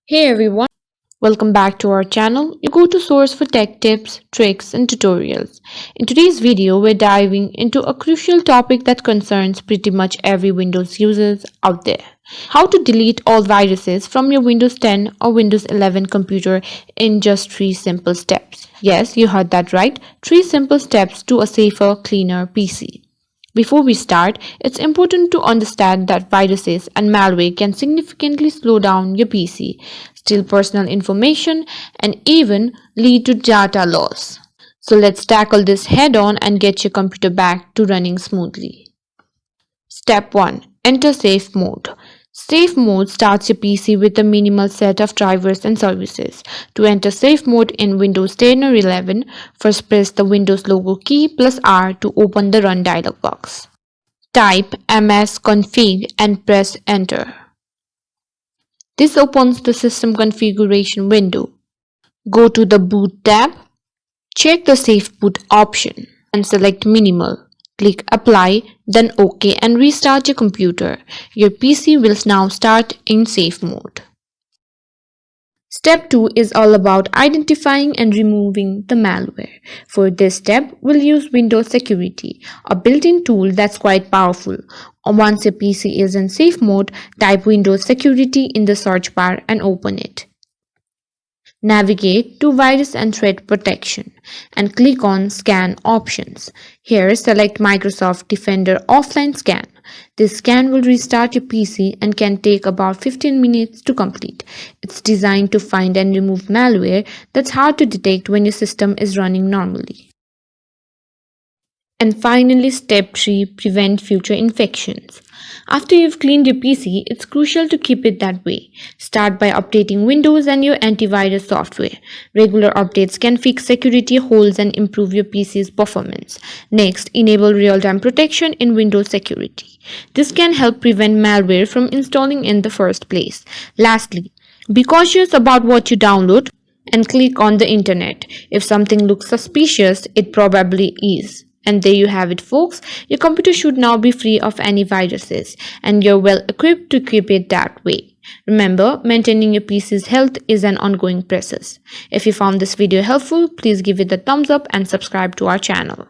Hey everyone, welcome back to our channel, your go-to source for tech tips, tricks, and tutorials. In today's video, we're diving into a crucial topic that concerns pretty much every Windows user out there. How to delete all viruses from your Windows 10 or Windows 11 computer in just 3 simple steps. Yes, you heard that right. 3 simple steps to a safer, cleaner PC. Before we start, it's important to understand that viruses and malware can significantly slow down your PC, steal personal information, and even lead to data loss. So let's tackle this head on and get your computer back to running smoothly. Step 1. Enter Safe Mode. Safe Mode starts your PC with a minimal set of drivers and services. To enter Safe Mode in Windows 10 or 11, first press the Windows logo key plus R to open the Run dialog box. Type msconfig and press Enter. This opens the system configuration window. Go to the Boot tab, check the Safe Boot option and select Minimal. Click Apply, then OK and restart your computer. Your PC will now start in safe mode. Step 2 is all about identifying and removing the malware. For this step, we'll use Windows Security, a built-in tool that's quite powerful. Once your PC is in safe mode, type Windows Security in the search bar and open it. Navigate to Virus and Threat Protection and click on Scan Options. Here, select Microsoft Defender Offline Scan. This scan will restart your PC and can take about 15 minutes to complete. It's designed to find and remove malware that's hard to detect when your system is running normally. And finally, step 3, prevent future infections. After you've cleaned your PC, it's crucial to keep it that way. Start by updating Windows and your antivirus software. Regular updates can fix security holes and improve your PC's performance. Next, enable real-time protection in Windows Security. This can help prevent malware from installing in the first place. Lastly, be cautious about what you download and click on the internet. If something looks suspicious, it probably is. And there you have it, folks. Your computer should now be free of any viruses, and you're well equipped to keep it that way. Remember, maintaining your PC's health is an ongoing process. If you found this video helpful, please give it a thumbs up and subscribe to our channel.